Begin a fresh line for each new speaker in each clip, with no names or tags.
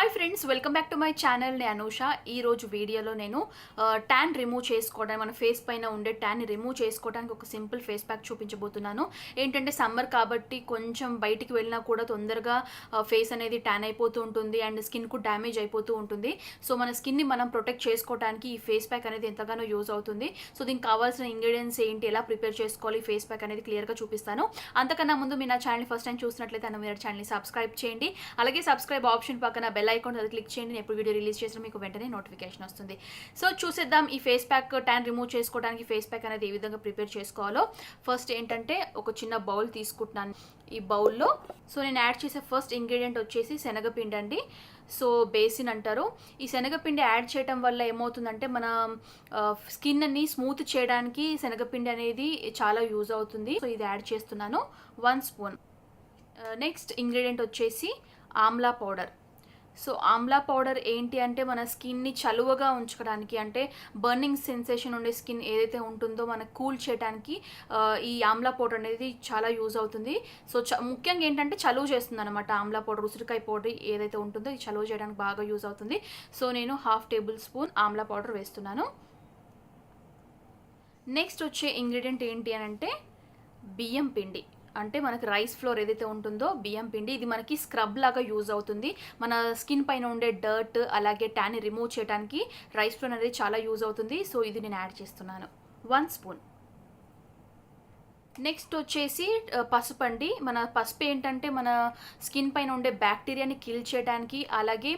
Hi friends, welcome back to my channel. నేను అనూష. ఈరోజు వీడియోలో నేను ట్యాన్ రిమూవ్ చేసుకోవడానికి, మన ఫేస్ పైన ఉండే ట్యాన్ని రిమూవ్ చేసుకోవడానికి ఒక సింపుల్ ఫేస్ ప్యాక్ చూపించబోతున్నాను. ఏంటంటే సమ్మర్ కాబట్టి కొంచెం బయటికి వెళ్ళినా కూడా తొందరగా ఫేస్ అనేది ట్యాన్ అయిపోతూ ఉంటుంది అండ్ స్కిన్కు డ్యామేజ్ అయిపోతూ ఉంటుంది. సో మన స్కిన్ని మనం ప్రొటెక్ట్ చేసుకోవడానికి ఈ ఫేస్ ప్యాక్ అనేది ఎంతగానో యూజ్ అవుతుంది. సో దీనికి కావాల్సిన ఇంగ్రీడియంట్స్ ఏంటి, ఎలా ప్రిపేర్ చేసుకోవాలి, ఫేస్ ప్యాక్ అనేది క్లియర్గా చూపిస్తాను. అంతకన్నా ముందు మీరు నా ఛానల్ని ఫస్ట్ టైం చూసినట్లయితే మీరు ఛానల్ని సబ్స్క్రైబ్ చేయండి. అలాగే సబ్స్క్రైబ్ ఆప్షన్ పక్కన బెల్ ఐకాన్ అది క్లిక్ చేయండి. నేను ఎప్పుడు వీడియో రిలీజ్ చేసినా మీకు వెంటనే నోటిఫికేషన్ వస్తుంది. సో చూసేద్దాం ఈ ఫేస్ ప్యాక్, ట్యాన్ రిమూవ్ చేసుకోవడానికి ఫేస్ ప్యాక్ అనేది ఏ విధంగా ప్రిపేర్ చేసుకోవాలో. ఫస్ట్ ఏంటంటే ఒక చిన్న బౌల్ తీసుకుంటున్నాను. ఈ బౌల్లో సో నేను యాడ్ చేసే ఫస్ట్ ఇంగ్రీడియంట్ వచ్చేసి శనగపిండి అండి. సో బేసిన్ అంటారు. ఈ శనగపిండి యాడ్ చేయడం వల్ల ఏమవుతుందంటే మన స్కిన్ని స్మూత్ చేయడానికి శనగపిండి అనేది చాలా యూజ్ అవుతుంది. సో ఇది యాడ్ చేస్తున్నాను 1 స్పూన్. నెక్స్ట్ ఇంగ్రీడియంట్ వచ్చేసి Amla powder. So Amla powder ఏంటి అంటే మన స్కిన్ని చలువగా ఉంచడానికి, అంటే బర్నింగ్ సెన్సేషన్ ఉండే స్కిన్ ఏదైతే ఉంటుందో మనకు కూల్ చేయడానికి ఈ ఆమ్లా పౌడర్ అనేది చాలా యూజ్ అవుతుంది. సో ముఖ్యంగా ఏంటంటే చలువ చేస్తుంది అనమాట. ఆమ్లా పౌడర్, ఉసిరికాయ పౌడర్ ఏదైతే ఉంటుందో ఇది చలువ చేయడానికి బాగా యూజ్ అవుతుంది. సో నేను 1/2 టేబుల్ స్పూన్ ఆమ్లా పౌడర్ వేస్తున్నాను. నెక్స్ట్ వచ్చే ఇంగ్రీడియంట్ ఏంటి అని అంటే బియ్యం పిండి. అంటే మనకి రైస్ ఫ్లోర్ ఏదైతే ఉంటుందో బియ్యం పిండి, ఇది మనకి స్క్రబ్ లాగా యూజ్ అవుతుంది. మన స్కిన్ పైన ఉండే డర్ట్ అలాగే ట్యాన్ని రిమూవ్ చేయడానికి రైస్ ఫ్లోర్ అనేది చాలా యూజ్ అవుతుంది. సో ఇది నేను యాడ్ చేస్తున్నాను 1 స్పూన్. నెక్స్ట్ వచ్చేసి పసుపు అండి. మన పసుపు ఏంటంటే మన స్కిన్ పైన ఉండే బ్యాక్టీరియాని కిల్ చేయడానికి, అలాగే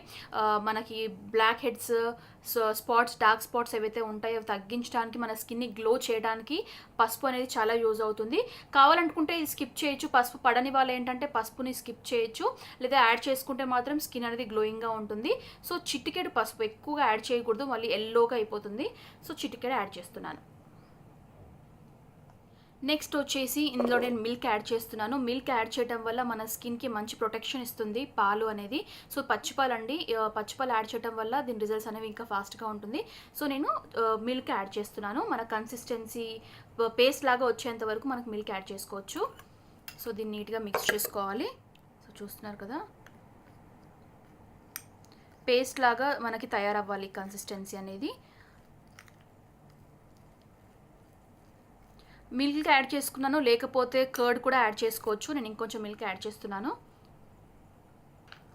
మనకి black heads, spots, dark spots ఏవైతే ఉంటాయో అవి తగ్గించడానికి, మన స్కిన్ని గ్లో చేయడానికి పసుపు అనేది చాలా యూజ్ అవుతుంది. కావాలనుకుంటే ఇది స్కిప్ చేయొచ్చు. పసుపు పడని వాళ్ళు ఏంటంటే పసుపుని స్కిప్ చేయొచ్చు, లేదా యాడ్ చేసుకుంటే మాత్రం స్కిన్ అనేది గ్లోయింగ్గా ఉంటుంది. సో చిటికెడు పసుపు, ఎక్కువగా యాడ్ చేయకూడదు, మళ్ళీ ఎల్లోగా అయిపోతుంది. సో చిటికెడు యాడ్ చేస్తున్నాను. నెక్స్ట్ వచ్చేసి ఇందులో నేను మిల్క్ యాడ్ చేస్తున్నాను. మిల్క్ యాడ్ చేయడం వల్ల మన స్కిన్కి మంచి ప్రొటెక్షన్ ఇస్తుంది పాలు అనేది. సో పచ్చిపాలు అండి, పచ్చిపాలు యాడ్ చేయడం వల్ల దీని రిజల్ట్స్ అనేవి ఇంకా ఫాస్ట్గా ఉంటుంది. సో నేను మిల్క్ యాడ్ చేస్తున్నాను. మన కన్సిస్టెన్సీ పేస్ట్ లాగా వచ్చేంత వరకు మనకు మిల్క్ యాడ్ చేసుకోవచ్చు. సో దీన్ని నీట్గా మిక్స్ చేసుకోవాలి. సో చూస్తున్నారు కదా, పేస్ట్ లాగా మనకి తయారవ్వాలి కన్సిస్టెన్సీ అనేది. మిల్క్ యాడ్ చేసుకున్నాను, లేకపోతే కర్డ్ కూడా యాడ్ చేసుకోవచ్చు. నేను ఇంకొంచెం మిల్క్ యాడ్ చేస్తున్నాను.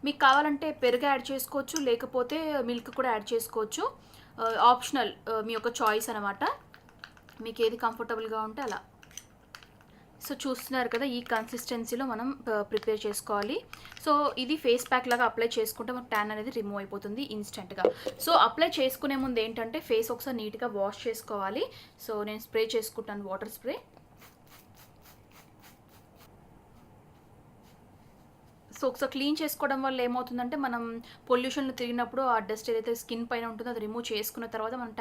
మీకు కావాలంటే పెరుగు యాడ్ చేసుకోవచ్చు, లేకపోతే మిల్క్ కూడా యాడ్ చేసుకోవచ్చు. ఆప్షనల్, మీ యొక్క చాయిస్ అనమాట. మీకు ఏది కంఫర్టబుల్గా ఉంటే అలా. సో చూస్తున్నారు కదా, ఈ కన్సిస్టెన్సీలో మనం ప్రిపేర్ చేసుకోవాలి. సో ఇది ఫేస్ ప్యాక్ లాగా అప్లై చేసుకుంటే మనకు ట్యాన్ అనేది రిమూవ్ అయిపోతుంది ఇన్స్టెంట్గా. సో అప్లై చేసుకునే ముందు ఏంటంటే ఫేస్ ఒకసారి నీట్గా వాష్ చేసుకోవాలి. సో నేను స్ప్రే చేసుకుంటాను, వాటర్ స్ప్రే. సో ఒకసారి క్లీన్ చేసుకోవడం వల్ల ఏమవుతుందంటే మనం పొల్యూషన్లో తిరిగినప్పుడు ఆ డస్ట్ ఏదైతే స్కిన్ పైన ఉంటుందో అది రిమూవ్ చేసుకున్న తర్వాత మనం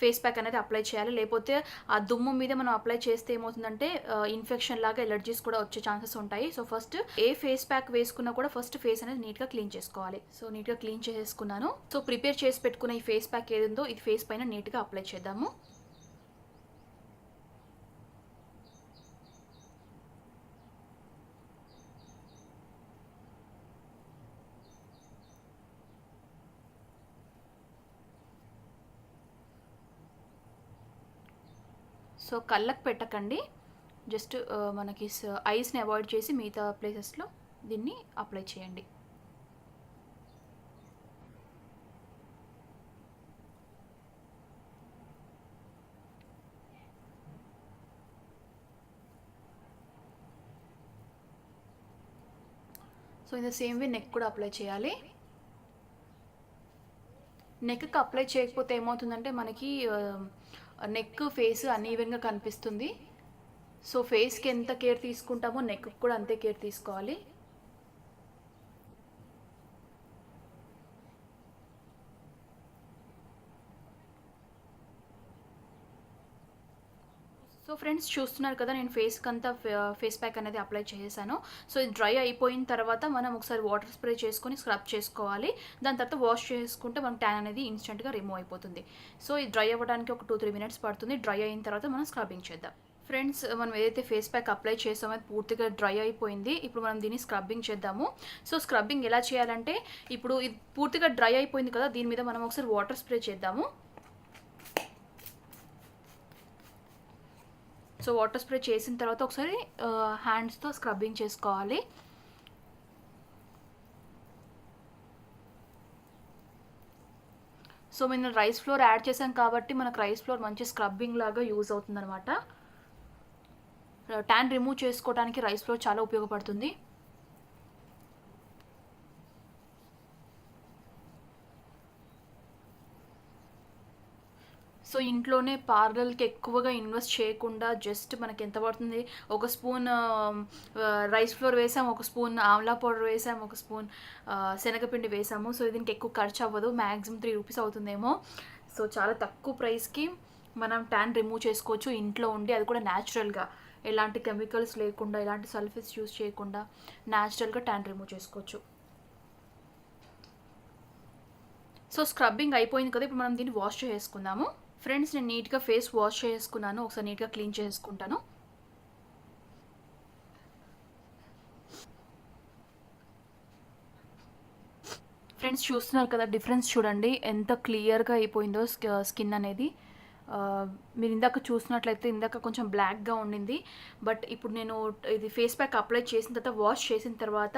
ఫేస్ ప్యాక్ అనేది అప్లై చేయాలి. లేకపోతే ఆ దుమ్ము మీద మనం అప్లై చేస్తే ఏమవుతుందంటే ఇన్ఫెక్షన్ లాగా ఎలర్జీస్ కూడా వచ్చే ఛాన్సెస్ ఉంటాయి. సో ఫస్ట్ ఏ ఫేస్ ప్యాక్ వేసుకున్నా కూడా ఫస్ట్ ఫేస్ అనేది నీట్గా క్లీన్ చేసుకోవాలి. సో నీట్గా క్లీన్ చేసుకున్నాను. సో ప్రిపేర్ చేసి పెట్టుకున్న ఈ ఫేస్ ప్యాక్ ఏది ఉందో ఇది ఫేస్ పైన నీట్గా అప్లై చేద్దాము. సో కళ్ళకు పెట్టకండి, జస్ట్ మనకి ఐస్ని అవాయిడ్ చేసి మిగతా ప్లేసెస్లో దీన్ని అప్లై చేయండి. So in the same way neck కూడా అప్లై చేయాలి. నెక్కి అప్లై చేయకపోతే ఏమవుతుందంటే మనకి నెక్, ఫేస్ అన్ఈవెన్గా కనిపిస్తుంది. సో ఫేస్కి ఎంత కేర్ తీసుకుంటామో నెక్కి కూడా అంతే కేర్ తీసుకోవాలి. సో ఫ్రెండ్స్ చూస్తున్నారు కదా, నేను ఫేస్కి అంతా ఫేస్ ప్యాక్ అనేది అప్లై చేశాను. సో ఇది డ్రై అయిపోయిన తర్వాత మనం ఒకసారి వాటర్ స్ప్రే చేసుకొని స్క్రబ్ చేసుకోవాలి. దాని తర్వాత వాష్ చేసుకుంటే మనం ట్యాన్ అనేది ఇన్స్టెంట్గా రిమూవ్ అయిపోతుంది. సో ఇది డ్రై అవ్వడానికి ఒక 2-3 మినిట్స్ పడుతుంది. డ్రై అయిన తర్వాత మనం స్క్రబ్బింగ్ చేద్దాం. ఫ్రెండ్స్, మనం ఏదైతే ఫేస్ ప్యాక్ అప్లై చేసామో అది పూర్తిగా డ్రై అయిపోయింది. ఇప్పుడు మనం దీన్ని స్క్రబ్బింగ్ చేద్దాము. సో స్క్రబ్బింగ్ ఎలా చేయాలంటే, ఇప్పుడు ఇది పూర్తిగా డ్రై అయిపోయింది కదా, దీని మీద మనం ఒకసారి వాటర్ స్ప్రే చేద్దాము. సో వాటర్ స్ప్రే చేసిన తర్వాత ఒకసారి హ్యాండ్స్తో స్క్రబ్బింగ్ చేసుకోవాలి. సో మేము రైస్ ఫ్లోర్ యాడ్ చేసాం కాబట్టి మనకు రైస్ ఫ్లోర్ మంచి స్క్రబ్బింగ్ లాగా యూజ్ అవుతుందన్నమాట. ట్యాన్ రిమూవ్ చేసుకోవడానికి రైస్ ఫ్లోర్ చాలా ఉపయోగపడుతుంది. సో ఇంట్లోనే పార్లర్కి ఎక్కువగా ఇన్వెస్ట్ చేయకుండా జస్ట్ మనకి ఎంత పడుతుంది, ఒక స్పూన్ రైస్ ఫ్లోర్ వేసాము, ఒక స్పూన్ ఆమ్లా పౌడర్ వేసాము, ఒక స్పూన్ శనగపిండి వేసాము. సో దీనికి ఎక్కువ ఖర్చు అవ్వదు, మ్యాక్సిమం 3 రూపీస్ అవుతుందేమో. సో చాలా తక్కువ ప్రైస్కి మనం ట్యాన్ రిమూవ్ చేసుకోవచ్చు ఇంట్లో ఉండి, అది కూడా న్యాచురల్గా, ఎలాంటి కెమికల్స్ లేకుండా, ఎలాంటి సల్ఫేట్స్ యూస్ చేయకుండా న్యాచురల్గా ట్యాన్ రిమూవ్ చేసుకోవచ్చు. సో స్క్రబ్బింగ్ అయిపోయింది కదా, ఇప్పుడు మనం దీన్ని వాష్ చేసుకుందాము. ఫ్రెండ్స్, నేను నీట్గా ఫేస్ వాష్ చేసుకున్నాను. ఒకసారి నీట్గా క్లీన్ చేసుకుంటాను. ఫ్రెండ్స్, చూస్తున్నారు కదా డిఫరెన్స్, చూడండి ఎంత క్లియర్గా అయిపోయిందో స్కిన్ అనేది. మీరు ఇందాక చూసినట్లయితే ఇందాక కొంచెం బ్లాక్గా ఉండింది, బట్ ఇప్పుడు నేను ఇది ఫేస్ ప్యాక్ అప్లై చేసిన తర్వాత, వాష్ చేసిన తర్వాత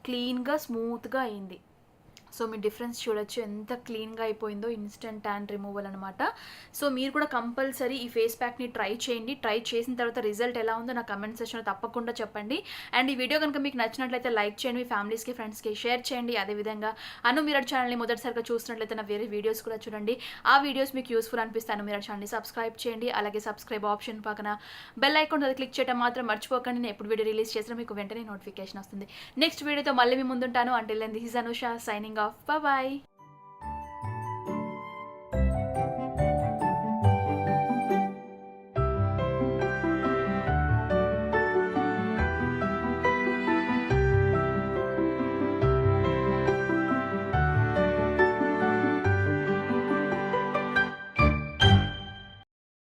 క్లీన్గా స్మూత్గా అయింది. సో మీ డిఫరెన్స్ చూడొచ్చు ఎంత క్లీన్గా అయిపోయిందో, ఇన్స్టెంట్ ట్యాన్ రిమూవల్ అనమాట. సో మీరు కూడా కంపల్సరీ ఈ ఫేస్ ప్యాక్ని ట్రై చేయండి. ట్రై చేసిన తర్వాత రిజల్ట్ ఎలా ఉందో నా కమెంట్ సెక్షన్లో తప్పకుండా చెప్పండి. అండ్ ఈ వీడియో కనుక మీకు నచ్చినట్లయితే లైక్ చేయండి, మీ ఫ్యామిలీస్కి, ఫ్రెండ్స్కి షేర్ చేయండి. అదేవిధంగా మీరడ్ ఛానల్ని మొదటిసారిగా చూసినట్లయితే నా వేరే వీడియోస్ కూడా చూడండి. ఆ వీడియోస్ మీకు యూస్ఫుల్ అనిపిస్తాను. మీరడ్ ఛానల్ని సబ్స్క్రైబ్ చేయండి. అలాగే సబ్స్క్రైబ్ ఆప్షన్ పక్కన బెల్ ఐకాన్ అది క్లిక్ చేయడం మాత్రం మర్చిపోకండి. నేను ఎప్పుడు వీడియో రిలీజ్ చేసినా మీకు వెంటనే నోటిఫికేషన్ వస్తుంది. నెక్స్ట్ వీడియోతో మళ్ళీ మీ ముందుంటాను. Until then this is Anusha signing off. Bye bye.